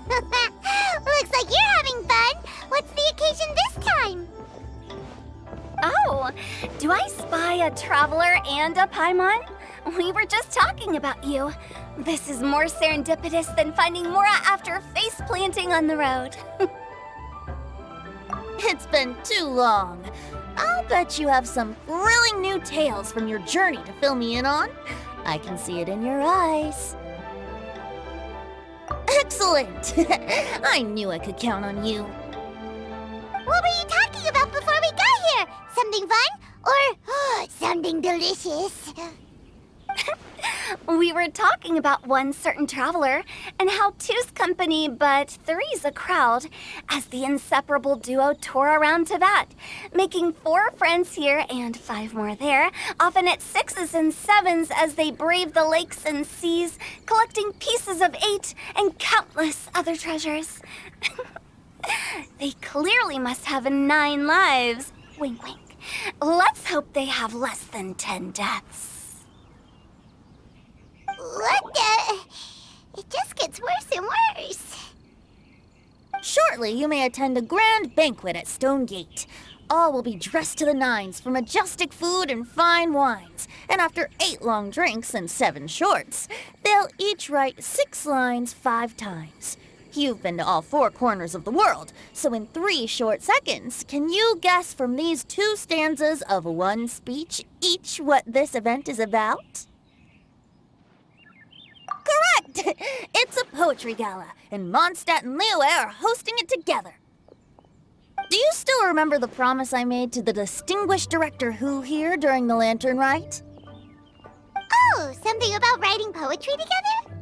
Looks like you're having fun. What's the occasion this time? Oh, do I spy a traveler and a Paimon? We were just talking about you. This is more serendipitous than finding Mora after face planting on the road. It's been too long. I'll bet you have some thrilling new tales from your journey to fill me in on. I can see it in your eyes. Excellent! I knew I could count on you. What were you talking about before we got here? Something fun? Or something delicious? We were talking about one certain traveler, and how two's company, but three's a crowd, as the inseparable duo tore around Tibet, making 4 friends here and 5 more there, often at 6s and 7s as they brave the lakes and seas, collecting pieces of 8 and countless other treasures. They clearly must have 9 lives. Wink, wink. Let's hope they have less than 10 deaths. What the? It just gets worse and worse. Shortly, you may attend a grand banquet at Stone Gate. All will be dressed to the nines for majestic food and fine wines. And after 8 long drinks and 7 shorts, they'll each write 6 lines 5 times. You've been to all 4 corners of the world, so in 3 short seconds, can you guess from these 2 stanzas of 1 speech each what this event is about? Correct! It's a poetry gala, and Mondstadt and Liyue are hosting it together. Do you still remember the promise I made to the distinguished director Hu here during the lantern rite? Oh, something about writing poetry together?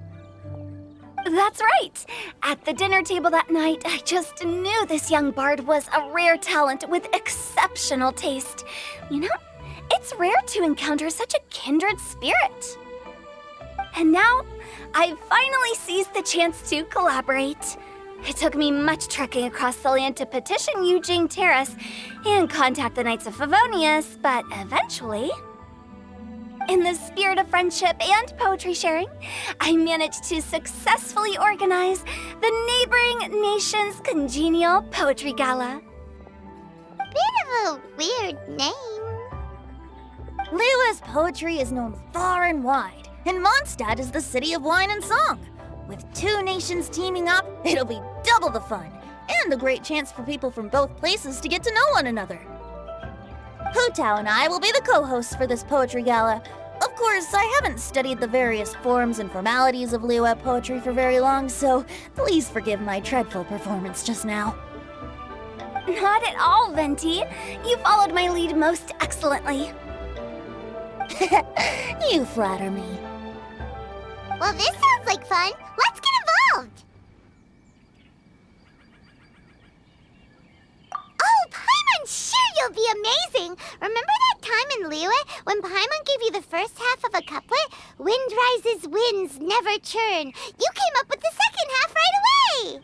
That's right. At the dinner table that night, I just knew this young bard was a rare talent with exceptional taste. You know, it's rare to encounter such a kindred spirit. And now, I've finally seized the chance to collaborate. It took me much trekking across the land to petition Yujing Terrace and contact the Knights of Favonius, but eventually, in the spirit of friendship and poetry sharing, I managed to successfully organize the neighboring nation's Congenial Poetry Gala. Bit of a weird name. Liyue's poetry is known far and wide. And Mondstadt is the city of wine and song. With 2 nations teaming up, it'll be double the fun, and a great chance for people from both places to get to know one another. Hu Tao and I will be the co-hosts for this poetry gala. Of course, I haven't studied the various forms and formalities of Liyue poetry for very long, so please forgive my dreadful performance just now. Not at all, Venti. You followed my lead most excellently. You flatter me. Well, this sounds like fun. Let's get involved. Oh, Paimon, sure you'll be amazing. Remember that time in Liyue when Paimon gave you the first half of a couplet? Wind rises, winds never churn. You came up with the second half right away.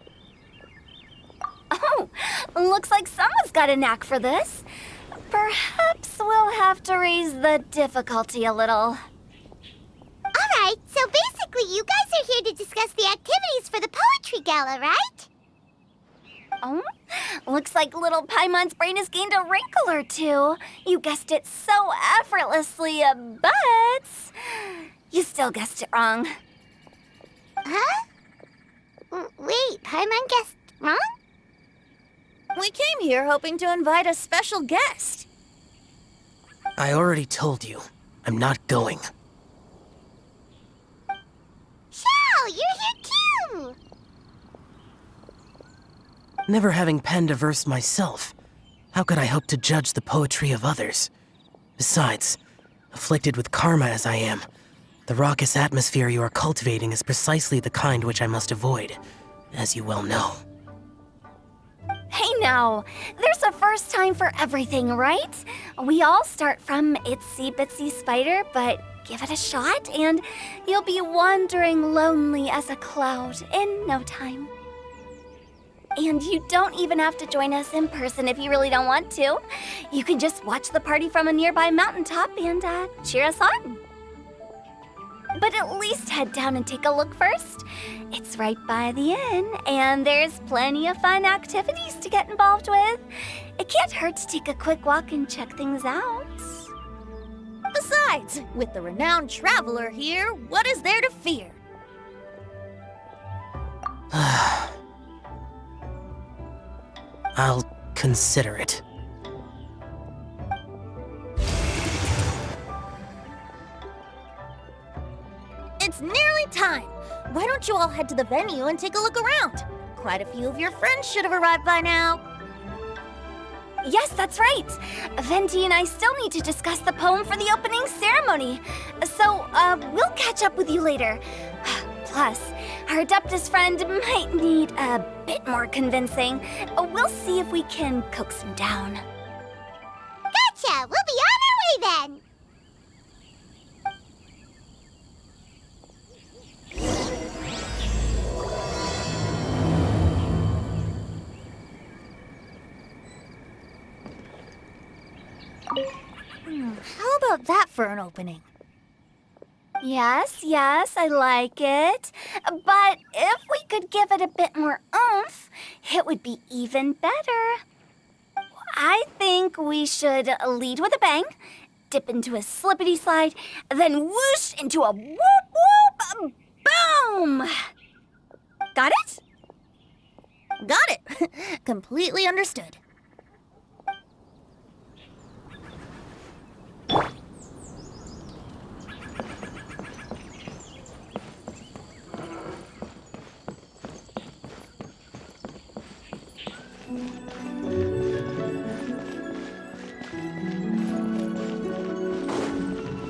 Oh, looks like someone's got a knack for this. Perhaps we'll have to raise the difficulty a little. All right, so basically you guys are here to discuss the activities for the poetry gala, right? Oh, looks like little Paimon's brain has gained a wrinkle or 2. You guessed it so effortlessly, but you still guessed it wrong. Huh? Wait, Paimon guessed wrong? We came here hoping to invite a special guest. I already told you, I'm not going. Xiao, you're here too! Never having penned a verse myself, how could I hope to judge the poetry of others? Besides, afflicted with karma as I am, the raucous atmosphere you are cultivating is precisely the kind which I must avoid, as you well know. Hey now, there's a first time for everything, right? We all start from itsy bitsy spider, but give it a shot and you'll be wandering lonely as a cloud in no time. And you don't even have to join us in person if you really don't want to. You can just watch the party from a nearby mountaintop and cheer us on. But at least head down and take a look first. It's right by the inn, and there's plenty of fun activities to get involved with. It can't hurt to take a quick walk and check things out. Besides, with the renowned traveler here, what is there to fear? I'll consider it. It's nearly time. Why don't you all head to the venue and take a look around? Quite a few of your friends should have arrived by now. Yes, that's right. Venti and I still need to discuss the poem for the opening ceremony. So, we'll catch up with you later. Plus, our Adeptus friend might need a bit more convincing. We'll see if we can coax him down. Gotcha! We'll be on our way then! How about that for an opening? Yes, I like it. But if we could give it a bit more oomph, it would be even better. I think we should lead with a bang, dip into a slippity slide, then whoosh into a whoop whoop boom! Got it? Got it. Completely understood.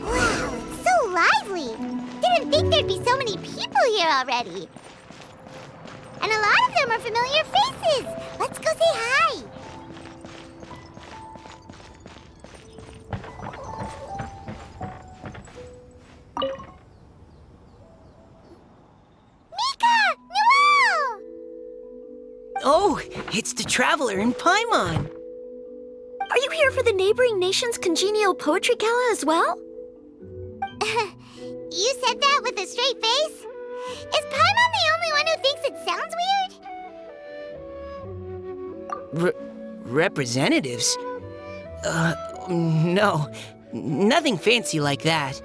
Wow, it's so lively! Didn't think there'd be so many people here already. And a lot of them are familiar faces. Let's go say hi. Mika! Noelle! Oh, it's the traveler in Paimon. Are you here for the neighboring nation's Congenial Poetry Gala as well? You said that with a straight face? Is Paimon the only one who thinks it sounds weird? Representatives? No. Nothing fancy like that.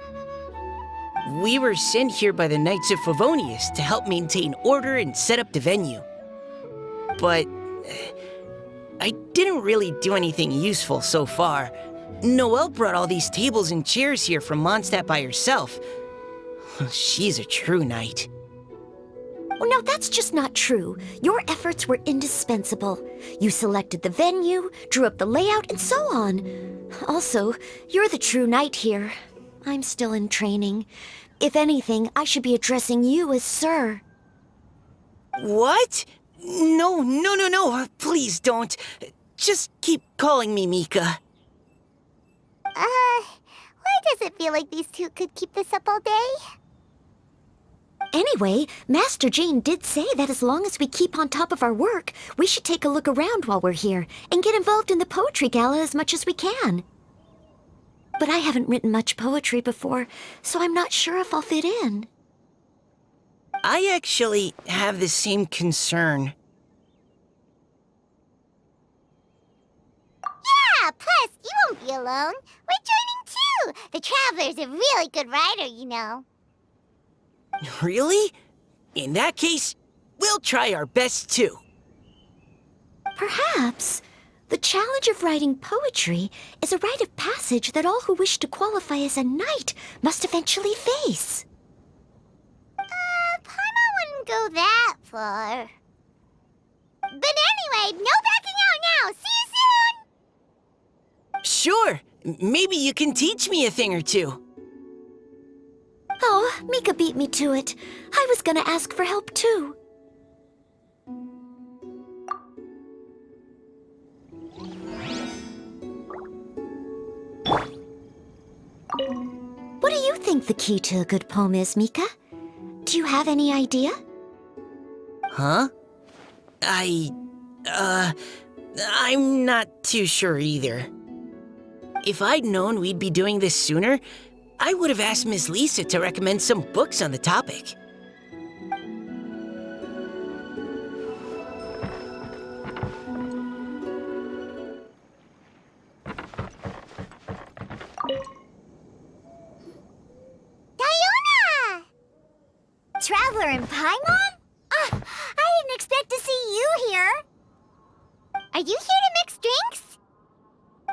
We were sent here by the Knights of Favonius to help maintain order and set up the venue. But I didn't really do anything useful so far. Noelle brought all these tables and chairs here from Mondstadt by herself. She's a true knight. Oh, no, that's just not true. Your efforts were indispensable. You selected the venue, drew up the layout, and so on. Also, you're the true knight here. I'm still in training. If anything, I should be addressing you as Sir. What? No. Please don't. Just keep calling me Mika. Why does it feel like these two could keep this up all day? Anyway, Master Jane did say that as long as we keep on top of our work, we should take a look around while we're here and get involved in the poetry gala as much as we can. But I haven't written much poetry before, so I'm not sure if I'll fit in. I actually have the same concern. Yeah, plus, you won't be alone. We're joining too. The Traveler's a really good writer, you know. Really? In that case, we'll try our best too. Perhaps. The challenge of writing poetry is a rite of passage that all who wish to qualify as a knight must eventually face. Paimon wouldn't go that far. But anyway, no backing out now. See you soon! Sure, maybe you can teach me a thing or two. Oh, Mika beat me to it. I was gonna ask for help too. What do you think the key to a good poem is, Mika? Do you have any idea? Huh? I'm not too sure either. If I'd known we'd be doing this sooner, I would have asked Miss Lisa to recommend some books on the topic. Diona! Traveler in Paimon? I didn't expect to see you here. Are you here to mix drinks?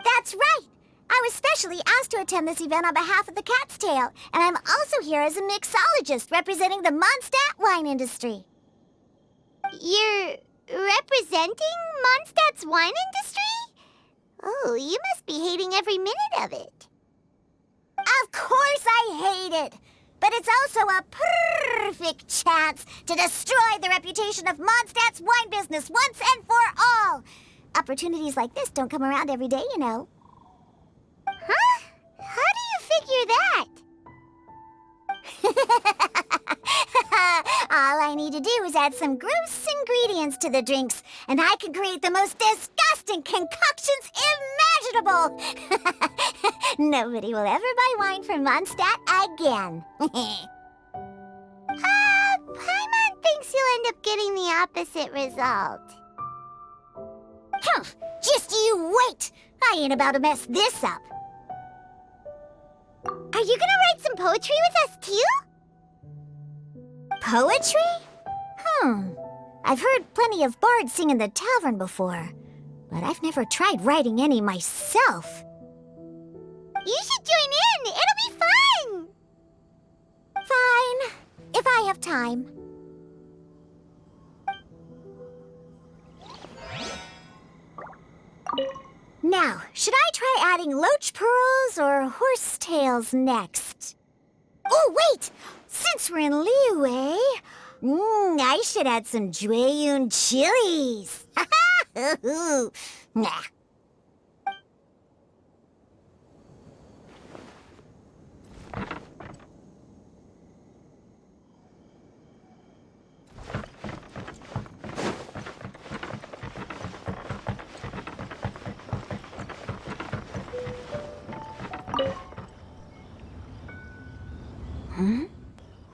That's right. I was specially asked to attend this event on behalf of the Cat's Tail, and I'm also here as a mixologist representing the Mondstadt wine industry. You're representing Mondstadt's wine industry? Oh, you must be hating every minute of it. Of course I hate it! But it's also a perfect chance to destroy the reputation of Mondstadt's wine business once and for all! Opportunities like this don't come around every day, you know. Huh? How do you figure that? All I need to do is add some gross ingredients to the drinks, and I can create the most disgusting concoctions imaginable! Nobody will ever buy wine from Mondstadt again. Paimon thinks you'll end up getting the opposite result. Humph! Just you wait! I ain't about to mess this up. Are you gonna write some poetry with us, too? Poetry? I've heard plenty of bards sing in the tavern before, but I've never tried writing any myself. You should join in! It'll be fun! Fine, if I have time. Now, should I try adding loach pearls or horse tails next? Oh, wait! Since we're in Liyue, I should add some chongyun chilies. Nah.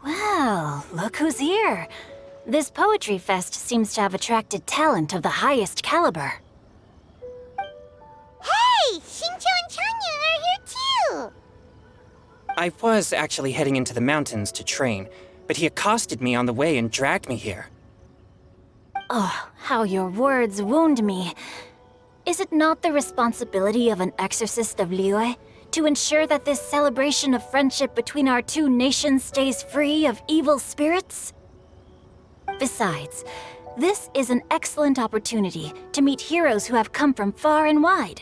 Well, look who's here. This poetry fest seems to have attracted talent of the highest caliber. Hey! xinqiu and chongyun are here too! I was actually heading into the mountains to train, but he accosted me on the way and dragged me here. Oh, how your words wound me. Is it not the responsibility of an exorcist of Liyue to ensure that this celebration of friendship between our two nations stays free of evil spirits? Besides, this is an excellent opportunity to meet heroes who have come from far and wide.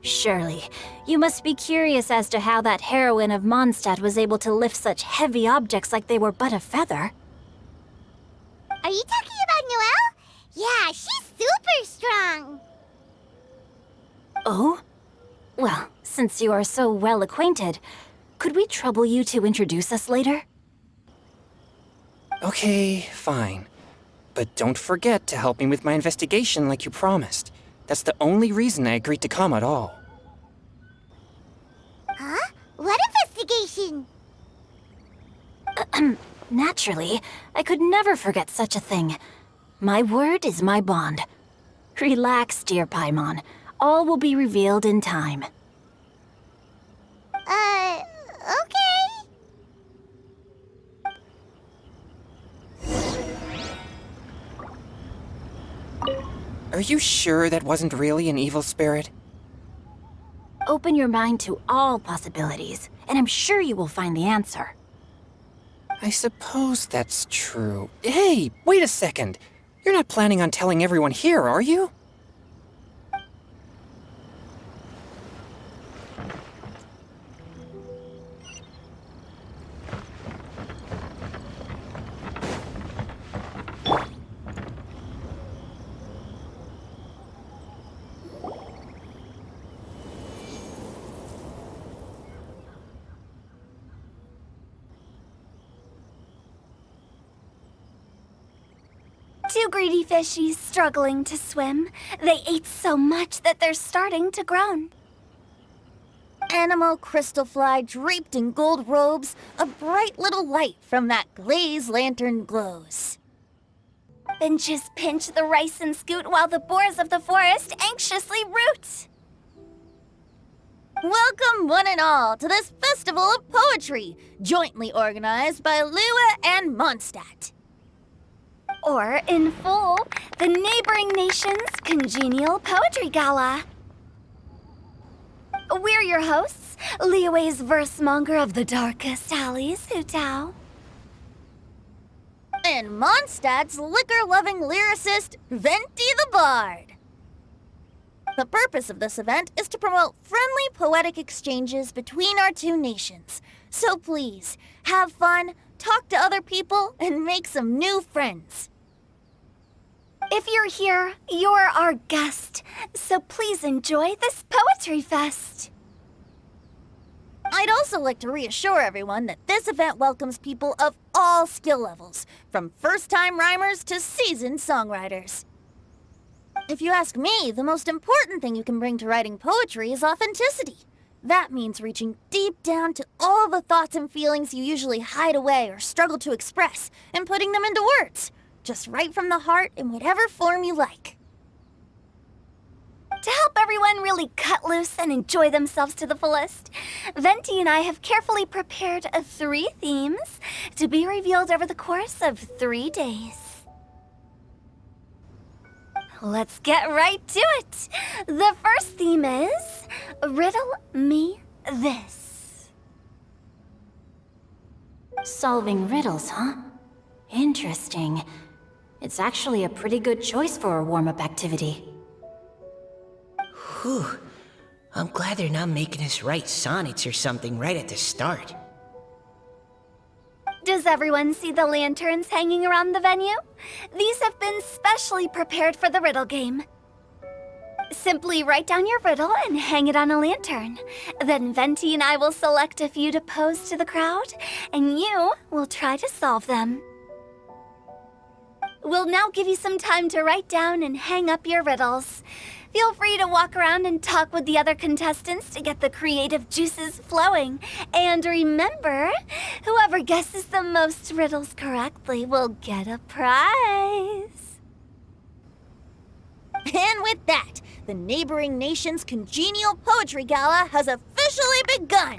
Surely, you must be curious as to how that heroine of Mondstadt was able to lift such heavy objects like they were but a feather. Are you talking about Noelle? Yeah, she's super strong! Oh? Well, since you are so well acquainted, could we trouble you to introduce us later? Okay, fine. But don't forget to help me with my investigation like you promised. That's the only reason I agreed to come at all. Huh? What investigation? Naturally, I could never forget such a thing. My word is my bond. Relax, dear Paimon. All will be revealed in time. Okay. Are you sure that wasn't really an evil spirit? Open your mind to all possibilities, and I'm sure you will find the answer. I suppose that's true. Hey, wait a second. You're not planning on telling everyone here, are you? Two greedy fishies struggling to swim. They ate so much that they're starting to groan. anemo crystal fly draped in gold robes, a bright little light from that glazed lantern glows. Benches pinch the rice and scoot while the boars of the forest anxiously root. Welcome, one and all, to this festival of poetry, jointly organized by Liyue and Mondstadt. Or, in full, the neighboring nation's Congenial Poetry Gala. We're your hosts, Liyue's verse-monger of the darkest alleys, Hu Tao. And Mondstadt's liquor-loving lyricist, Venti the Bard. The purpose of this event is to promote friendly poetic exchanges between our two nations. So please, have fun, talk to other people, and make some new friends. If you're here, you're our guest, so please enjoy this poetry fest. I'd also like to reassure everyone that this event welcomes people of all skill levels, from first-time rhymers to seasoned songwriters. If you ask me, the most important thing you can bring to writing poetry is authenticity. That means reaching deep down to all the thoughts and feelings you usually hide away or struggle to express, and putting them into words. Just right from the heart in whatever form you like. To help everyone really cut loose and enjoy themselves to the fullest, Venti and I have carefully prepared 3 themes to be revealed over the course of 3 days. Let's get right to it! The first theme is Riddle Me This. Solving riddles, huh? Interesting. It's actually a pretty good choice for a warm-up activity. Whew. I'm glad they're not making us write sonnets or something right at the start. Does everyone see the lanterns hanging around the venue? These have been specially prepared for the riddle game. Simply write down your riddle and hang it on a lantern. Then Venti and I will select a few to pose to the crowd, and you will try to solve them. We'll now give you some time to write down and hang up your riddles. Feel free to walk around and talk with the other contestants to get the creative juices flowing. And remember, whoever guesses the most riddles correctly will get a prize. And with that, the neighboring nation's Congenial Poetry Gala has officially begun!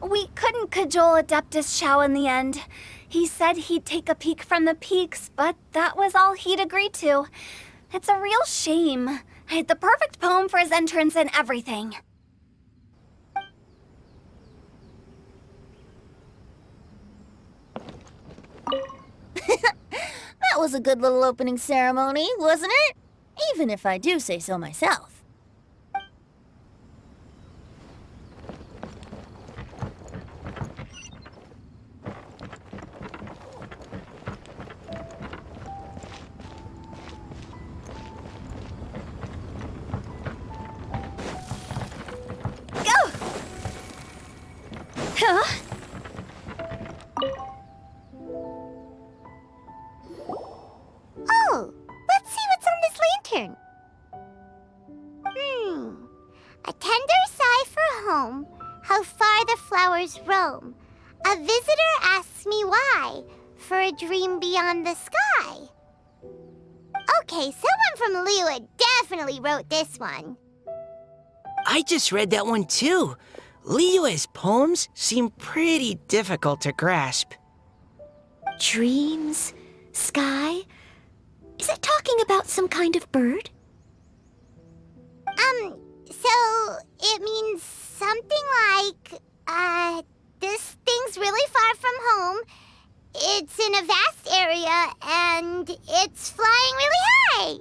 We couldn't cajole Adeptus xiao in the end. He said he'd take a peek from the peaks, but that was all he'd agreed to. It's a real shame. I had the perfect poem for his entrance and everything. That was a good little opening ceremony, wasn't it? Even if I do say so myself. Huh? Oh, let's see what's on this lantern. A tender sigh for home, how far the flowers roam. A visitor asks me why, for a dream beyond the sky. Okay, someone from Liyue definitely wrote this one. I just read that one too. Liyue's poems seem pretty difficult to grasp. Dreams? Sky? Is it talking about some kind of bird? So it means something like, this thing's really far from home. It's in a vast area, and it's flying really high.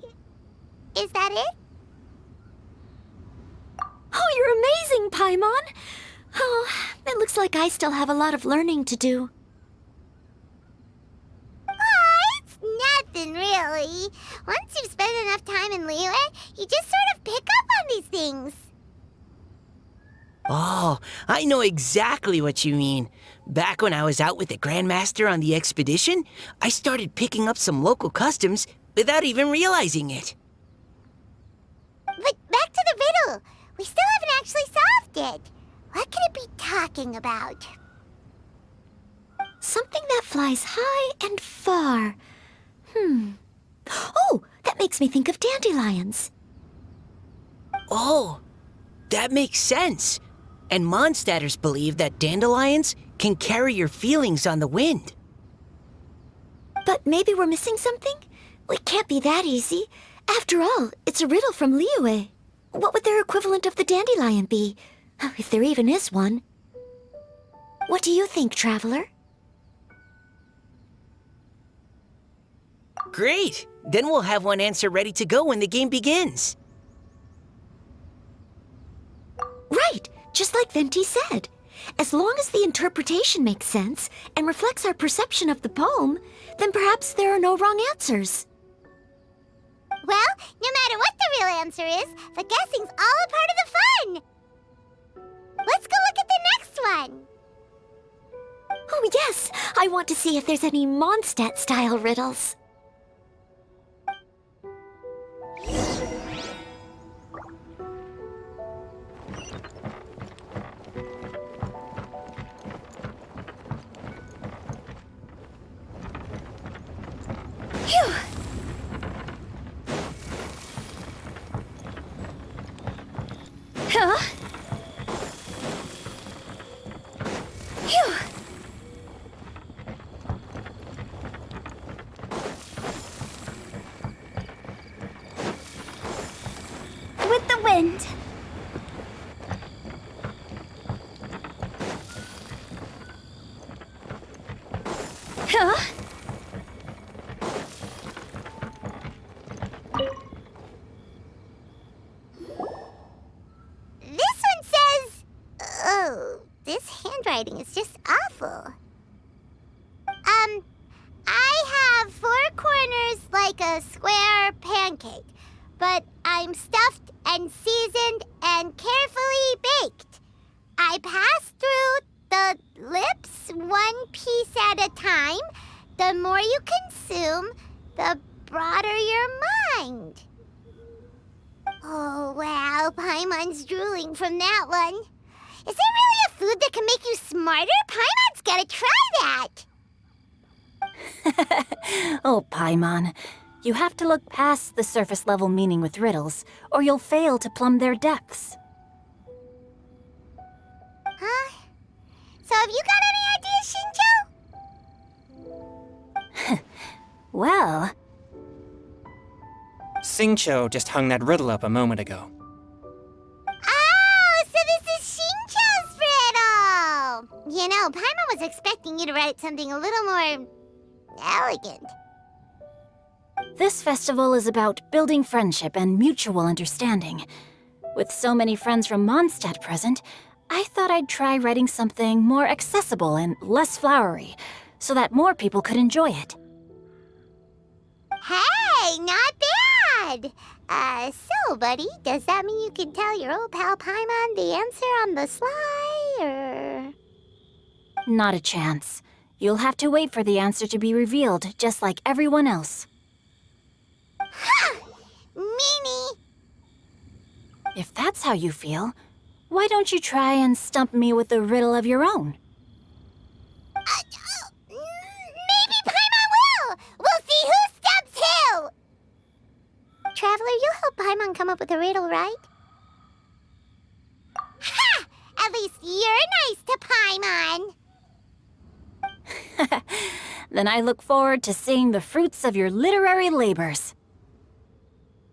Is that it? Oh, you're amazing, Paimon! Oh, it looks like I still have a lot of learning to do. Aw, it's question, really. Once you've spent enough time in Liyue, you just sort of pick up on these things. Oh, I know exactly what you mean. Back when I was out with the Grandmaster on the expedition, I started picking up some local customs without even realizing it. But back to the riddle. We still haven't actually solved it. What could it be talking about? Something that flies high and far. Oh, that makes me think of dandelions. Oh, that makes sense. And Mondstatters believe that dandelions can carry your feelings on the wind. But maybe we're missing something? It can't be that easy. After all, it's a riddle from Liyue. What would their equivalent of the dandelion be? If there even is one. What do you think, Traveler? Great! Then we'll have one answer ready to go when the game begins. Right, just like Venti said. As long as the interpretation makes sense and reflects our perception of the poem, then perhaps there are no wrong answers. Well, no matter what the real answer is, the guessing's all a part of the fun. Let's go look at the next one. Oh yes, I want to see if there's any Mondstadt-style riddles. Phew! Huh? Phew! With the wind. Huh? This one says... Oh, this handwriting is just awful. I have 4 corners like a square pancake, but I'm stuffed and seasoned and carefully baked. I pass through the lips 1 piece at a time. The more you consume, the broader your mind. Oh, wow, Paimon's drooling from that one. Is there really a food that can make you smarter? Paimon's gotta try that! Oh, Paimon. You have to look past the surface-level meaning with riddles, or you'll fail to plumb their depths. Huh? So have you got any ideas, Xinqiu? Well, xinqiu just hung that riddle up a moment ago. Oh, so this is Xinqiu's riddle! You know, Paimon was expecting you to write something a little more... elegant. this festival is about building friendship and mutual understanding. With so many friends from Mondstadt present, I thought I'd try writing something more accessible and less flowery, so that more people could enjoy it. Hey, not bad! So, buddy, does that mean you can tell your old pal Paimon the answer on the sly, or...? Not a chance. You'll have to wait for the answer to be revealed, just like everyone else. Ha! Meanie! If that's how you feel, why don't you try and stump me with a riddle of your own? Maybe Paimon will! We'll see who stumps who! Traveler, you'll help Paimon come up with a riddle, right? Ha! At least you're nice to Paimon! Then I look forward to seeing the fruits of your literary labors.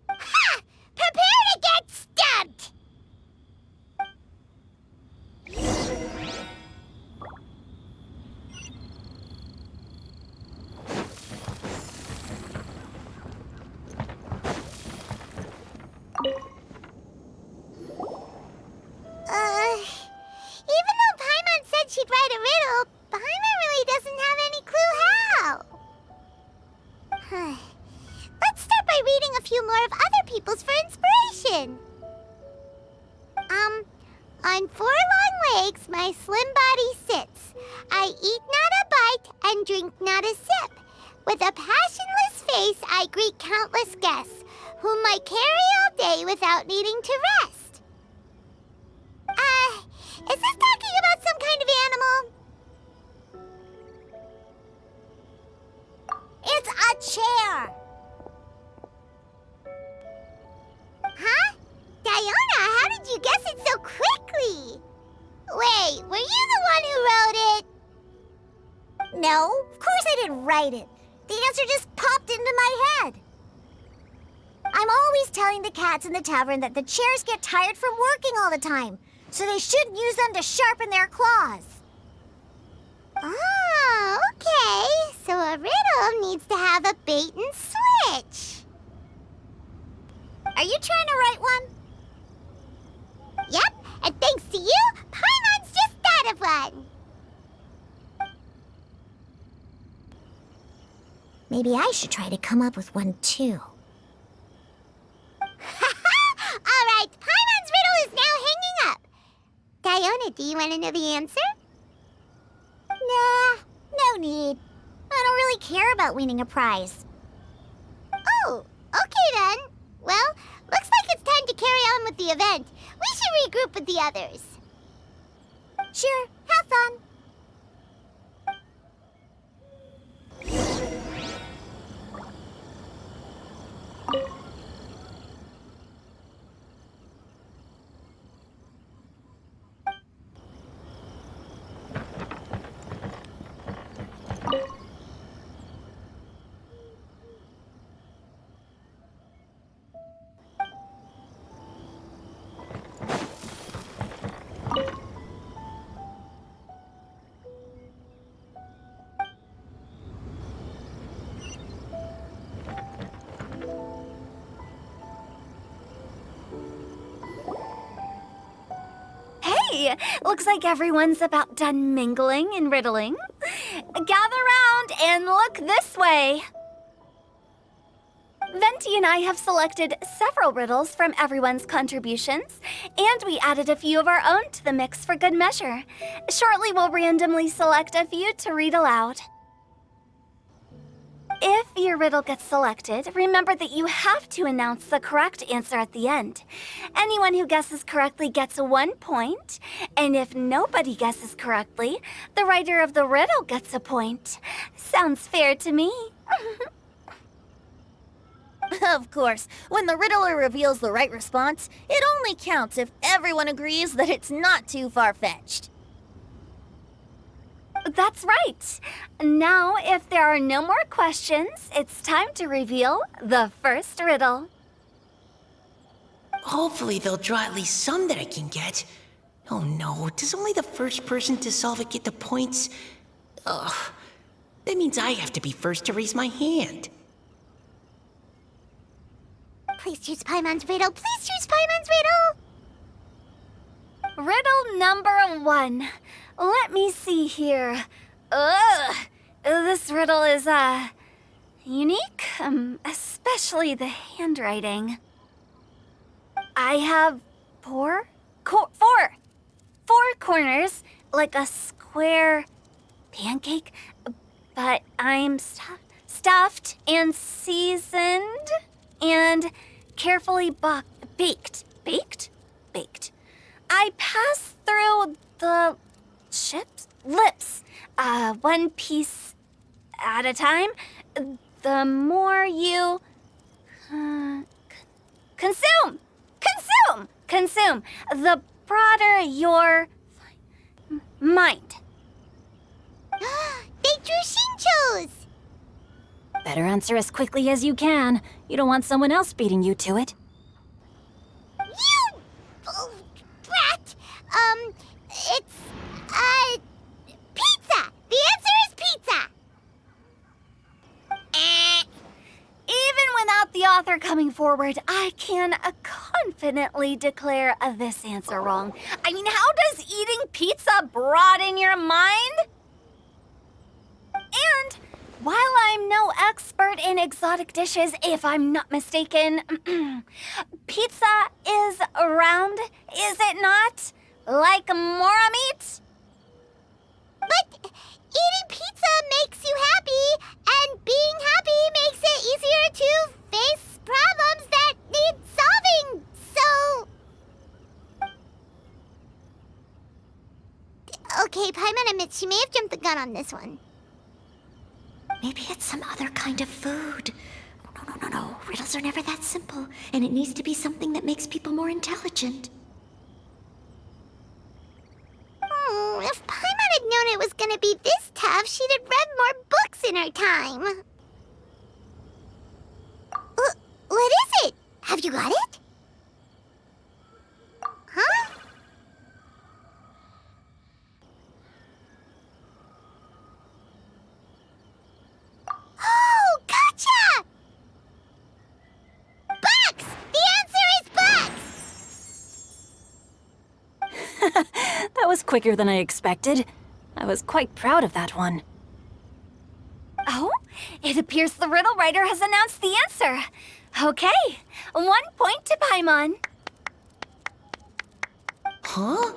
Ha! Prepare to get stumped! Even though Paimon said she'd write a riddle, Paimon really doesn't have any clue how. by reading a few more of other people's for inspiration. On 4 long legs, my slim body sits. I eat not a bite and drink not a sip. With a passionless face, I greet countless guests, whom I carry all day without needing to rest. Is this talking about some kind of animal? It's a chair! Huh? Diona, how did you guess it so quickly? Wait, were you the one who wrote it? No, of course I didn't write it. The answer just popped into my head. I'm always telling the cats in the tavern that the chairs get tired from working all the time, so they shouldn't use them to sharpen their claws. Oh, okay. So a riddle needs to have a bait and switch. Are you trying to write one? Yep, and thanks to you, Paimon's just thought of one. Maybe I should try to come up with one too. All right, Paimon's riddle is now hanging up. Diona, do you want to know the answer? Nah, no need. I don't really care about winning a prize. Oh, okay then. Well, looks like it's time to carry on with the event. We should regroup with the others. Sure, have fun. Hey, looks like everyone's about done mingling and riddling. Gather round and look this way. Venti and I have selected several riddles from everyone's contributions, and we added a few of our own to the mix for good measure. Shortly, we'll randomly select a few to read aloud. If your riddle gets selected, remember that you have to announce the correct answer at the end. Anyone who guesses correctly gets 1 point, and if nobody guesses correctly, the writer of the riddle gets a point. Sounds fair to me. Of course, when the riddler reveals the right response, it only counts if everyone agrees that it's not too far-fetched. That's right. Now, if there are no more questions, it's time to reveal the first riddle. Hopefully they'll draw at least some that I can get. Oh no, does only the first person to solve it get the points? Ugh, that means I have to be first to raise my hand. Please choose Paimon's riddle. Please choose Paimon's riddle. Riddle number 1. Let me see here. Ugh, this riddle is, unique, especially the handwriting. I have four corners, like a square pancake, but I'm stuffed and seasoned and carefully baked. Baked. I pass through the lips, one piece at a time. The more you consume, the broader your mind. They drew xinqius. Better answer as quickly as you can. You don't want someone else beating you to it. You brat. It's pizza. The answer is pizza. Even without the author coming forward, I can confidently declare this answer wrong. I mean, how does eating pizza broaden your mind? And while I'm no expert covered in exotic dishes, if I'm not mistaken. Pizza is round, is it not? Like mora meat? But eating pizza makes you happy, and being happy makes it easier to face problems that need solving, so... Okay, Paimon admits she may have jumped the gun on this one. Maybe it's some other kind of food. No. Riddles are never that simple, and it needs to be something that makes people more intelligent. If Paimon had known it was gonna be this tough, she'd have read more books in her time. What is it? Have you got it? Huh? Oh, gotcha! Bucks! The answer is bucks! That was quicker than I expected. I was quite proud of that one. Oh, it appears the riddle writer has announced the answer. Okay, 1 point to Paimon. Huh?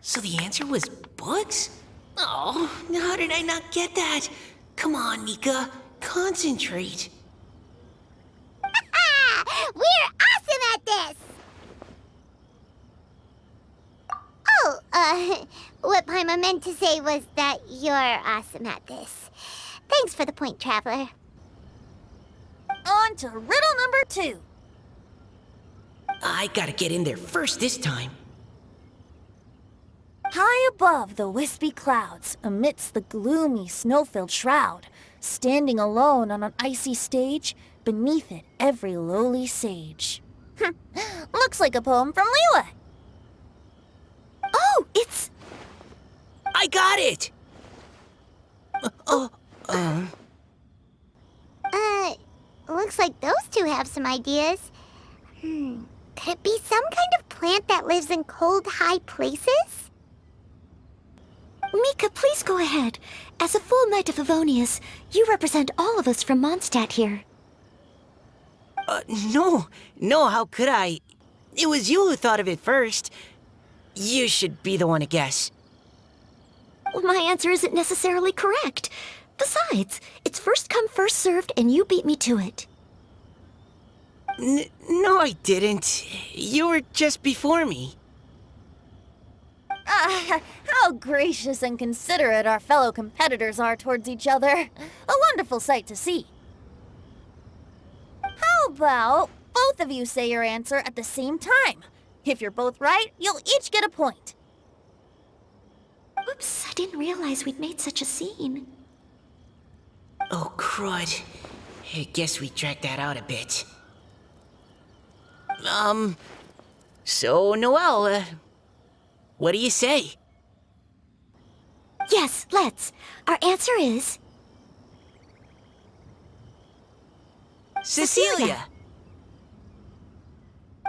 So the answer was books? Oh, how did I not get that? Come on, Mika, concentrate. We're awesome at this! Oh, what Paimon meant to say was that you're awesome at this. Thanks for the point, Traveler. On to riddle number 2. I gotta get in there first this time. High above the wispy clouds, amidst the gloomy snow-filled shroud, standing alone on an icy stage, beneath it every lowly sage. Looks like a poem from Liyue. Oh, it's... I got it! Looks like those two have some ideas. Could it be some kind of plant that lives in cold, high places? Mika, please go ahead. As a full Knight of Favonius, you represent all of us from Mondstadt here. No, how could I? It was you who thought of it first. You should be the one to guess. Well, my answer isn't necessarily correct. Besides, it's first come, first served, and you beat me to it. No, I didn't. You were just before me. How gracious and considerate our fellow competitors are towards each other. A wonderful sight to see. How about both of you say your answer at the same time? If you're both right, you'll each get a point. Oops, I didn't realize we'd made such a scene. Oh, crud. I guess we dragged that out a bit. So, Noelle, what do you say? Yes, let's. Our answer is... Cecilia!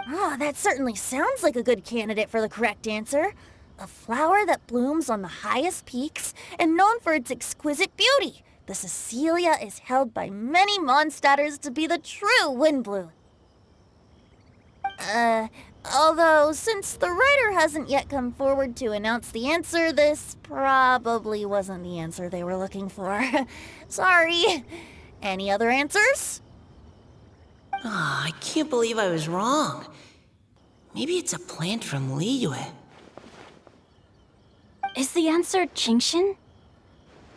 Oh, that certainly sounds like a good candidate for the correct answer. A flower that blooms on the highest peaks and known for its exquisite beauty. The Cecilia is held by many Mondstadters to be the true windbloom. Although, since the writer hasn't yet come forward to announce the answer, this probably wasn't the answer they were looking for. Sorry. Any other answers? I can't believe I was wrong. Maybe it's a plant from Liyue. Is the answer Xinqiu?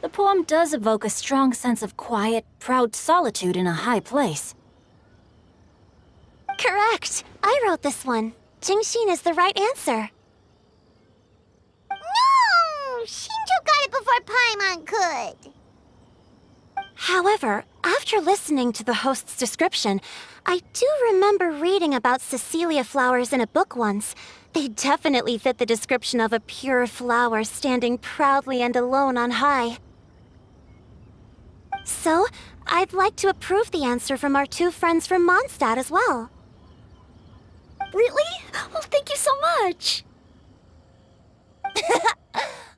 The poem does evoke a strong sense of quiet, proud solitude in a high place. Correct. I wrote this one. Xinqiu is the right answer. No! Xinqiu got it before Paimon could. However, after listening to the host's description, I do remember reading about Cecilia flowers in a book once. They definitely fit the description of a pure flower standing proudly and alone on high. So, I'd like to approve the answer from our two friends from Mondstadt as well. Really? Oh, thank you so much.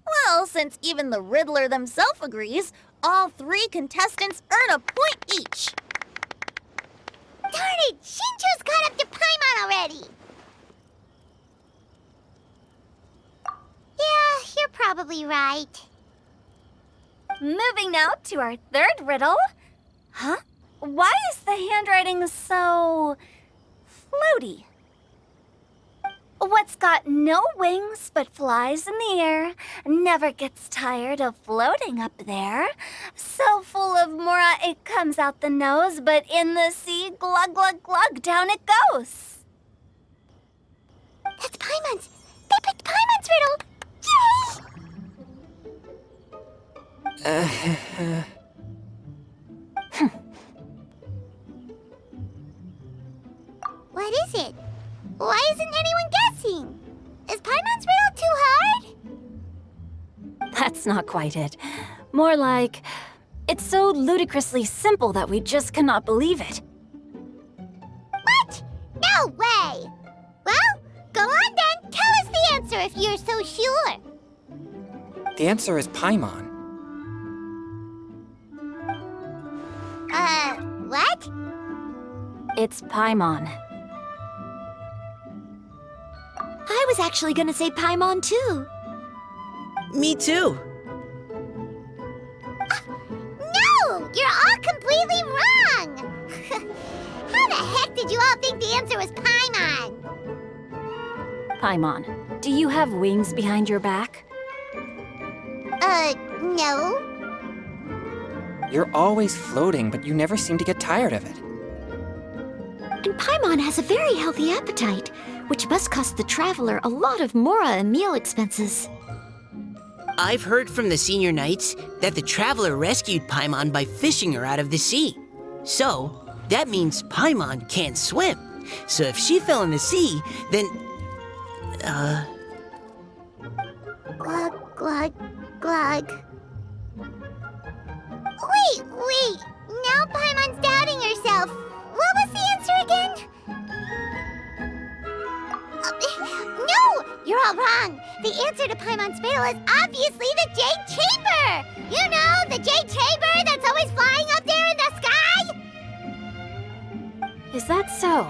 Well, since even the Riddler themselves agrees, all 3 contestants earn a point each. Darn it! Xinqiu's caught up to Paimon already! Yeah, you're probably right. Moving now to our third riddle. Huh? Why is the handwriting so floaty? What's got no wings but flies in the air, never gets tired of floating up there. So full of mora it comes out the nose, but in the sea, glug glug glug, down it goes. That's Paimon's! They picked Paimon's riddle! Yay! What is it? Why isn't anyone guessing? Is Paimon's riddle too hard? That's not quite it. More like, it's so ludicrously simple that we just cannot believe it. What? No way! Well, go on then. Tell us the answer if you're so sure. The answer is Paimon. What? It's Paimon. I was actually gonna say Paimon too. Me too. No! You're all completely wrong! How the heck did you all think the answer was Paimon? Paimon, do you have wings behind your back? No. You're always floating, but you never seem to get tired of it. And Paimon has a very healthy appetite, which must cost the traveler a lot of mora and meal expenses. I've heard from the senior knights that the traveler rescued Paimon by fishing her out of the sea. So, that means Paimon can't swim. So if she fell in the sea, then... Glug, glug, glug. Wait. Now Paimon's doubting herself. What was the answer again? No! You're all wrong. The answer to Paimon's riddle is obviously the Jade Chamber! You know, the Jade Chamber that's always flying up there in the sky? Is that so?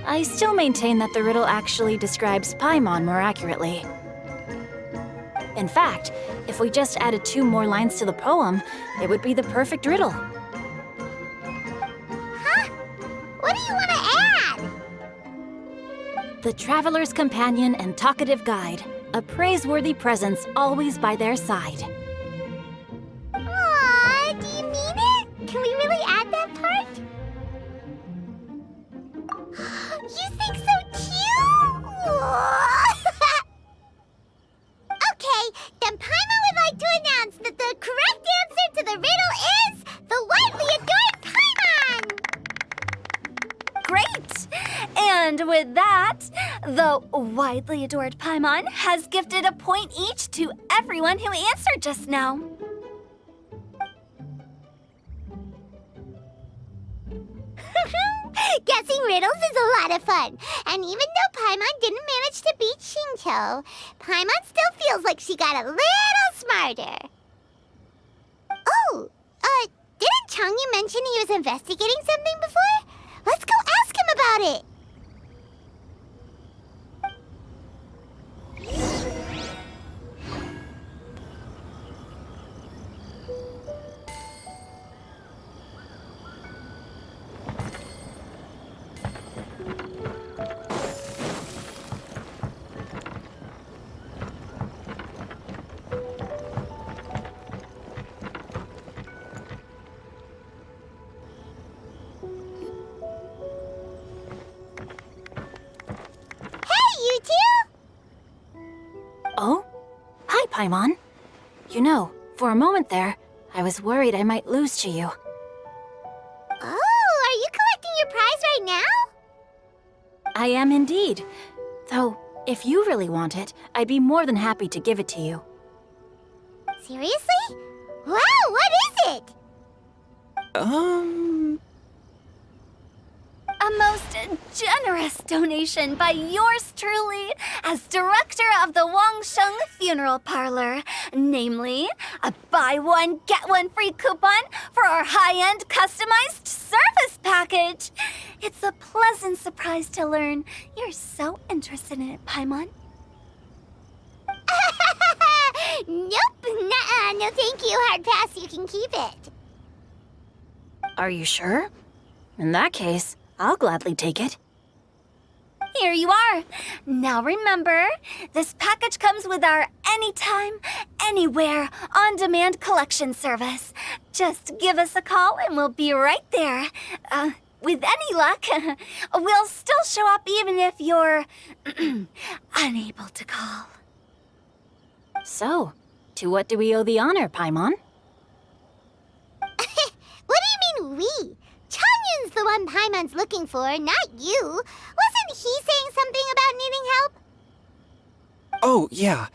I still maintain that the riddle actually describes Paimon more accurately. In fact, if we just added 2 more lines to the poem, it would be the perfect riddle. Huh? What do you want to add? The traveler's companion and talkative guide, a praiseworthy presence always by their side. Aw, do you mean it? Can we really add that part? You think so too? Okay, then Paimon would like to announce that the correct answer to the riddle is the widely adored Paimon! Great! And with that, the widely adored Paimon has gifted a point each to everyone who answered just now. Guessing riddles is a lot of fun. And even though Paimon didn't manage to beat xinqiu, Paimon still feels like she got a little smarter. Oh, didn't Chongyun mention he was investigating something before? Let's go ask him about it. Oh? Hi, Paimon. You know, for a moment there, I was worried I might lose to you. Oh, are you collecting your prize right now? I am indeed. Though, if you really want it, I'd be more than happy to give it to you. Seriously? Wow, what is it? A most generous donation by yours truly as director of the Wangshu Funeral Parlor, namely a buy one, get one free coupon for our high-end customized service package. It's a pleasant surprise to learn you're so interested in it, Paimon. Nope, nuh-uh, no thank you, hard pass, you can keep it. Are you sure? In that case, I'll gladly take it. Here you are. Now remember, this package comes with our anytime, anywhere, on-demand collection service. Just give us a call and we'll be right there. With any luck, we'll still show up even if you're unable to call. So, to what do we owe the honor, Paimon? What do you mean, we? Chongyun's the one Paimon's looking for, not you. Wasn't he saying something about needing help? Oh, yeah.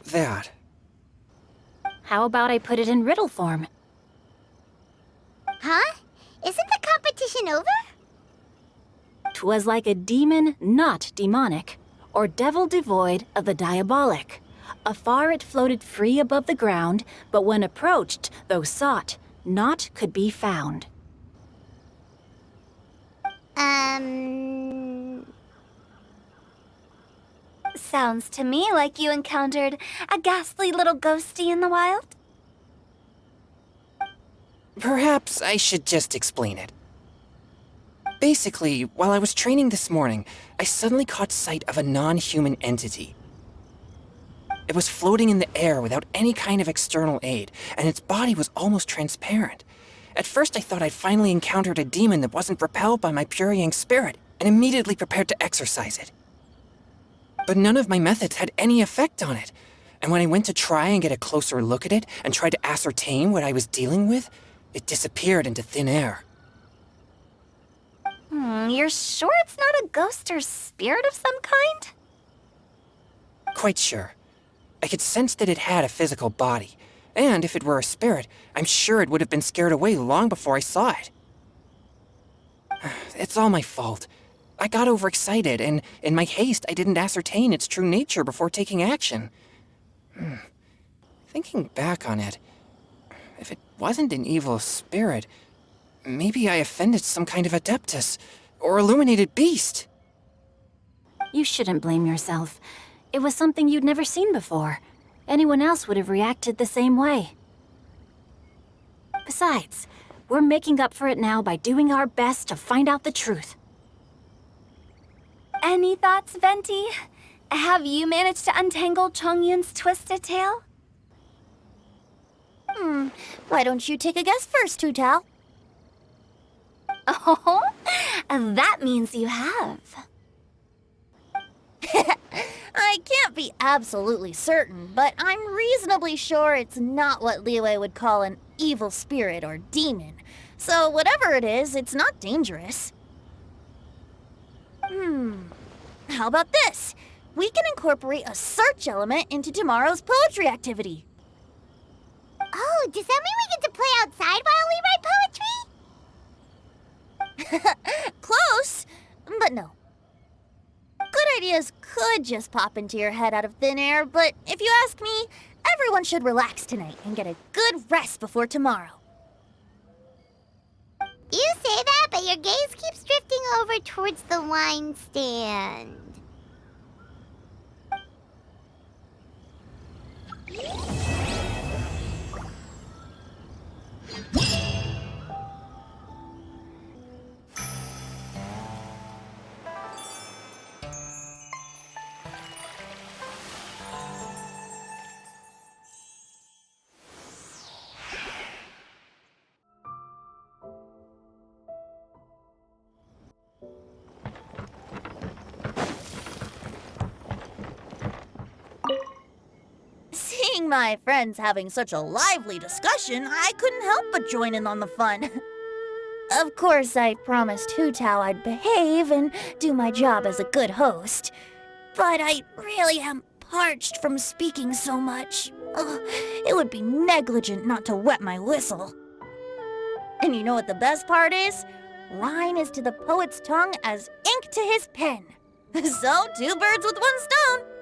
That. How about I put it in riddle form? Huh? Isn't the competition over? 'Twas like a demon not demonic, or devil devoid of the diabolic. Afar it floated free above the ground, but when approached, though sought, naught could be found. Sounds to me like you encountered a ghastly little ghostie in the wild. Perhaps I should just explain it. Basically, while I was training this morning, I suddenly caught sight of a non-human entity. It was floating in the air without any kind of external aid, and its body was almost transparent. At first I thought I'd finally encountered a demon that wasn't repelled by my pure yang spirit, and immediately prepared to exorcise it. But none of my methods had any effect on it, and when I went to try and get a closer look at it and try to ascertain what I was dealing with, it disappeared into thin air. You're sure it's not a ghost or spirit of some kind? Quite sure. I could sense that it had a physical body, and if it were a spirit, I'm sure it would have been scared away long before I saw it. It's all my fault. I got overexcited, and in my haste, I didn't ascertain its true nature before taking action. Thinking back on it, if it wasn't an evil spirit, maybe I offended some kind of adeptus, or illuminated beast. You shouldn't blame yourself. It was something you'd never seen before. Anyone else would have reacted the same way. Besides, we're making up for it now by doing our best to find out the truth. Any thoughts, Venti? Have you managed to untangle Chongyun's twisted tail? Why don't you take a guess first, Hu Tao? Oh, that means you have. I can't be absolutely certain, but I'm reasonably sure it's not what Liyue would call an evil spirit or demon. So whatever it is, it's not dangerous. How about this? We can incorporate a search element into tomorrow's poetry activity. Oh, does that mean we get to play outside while we write poetry? Close, but no. Good ideas could just pop into your head out of thin air, but if you ask me, everyone should relax tonight and get a good rest before tomorrow. You say that, but your gaze keeps drifting over towards the wine stand. Seeing my friends having such a lively discussion, I couldn't help but join in on the fun. Of course, I promised Hu Tao I'd behave and do my job as a good host. But I really am parched from speaking so much. Ugh, it would be negligent not to wet my whistle. And you know what the best part is? Rhyme is to the poet's tongue as ink to his pen. So, two birds with one stone.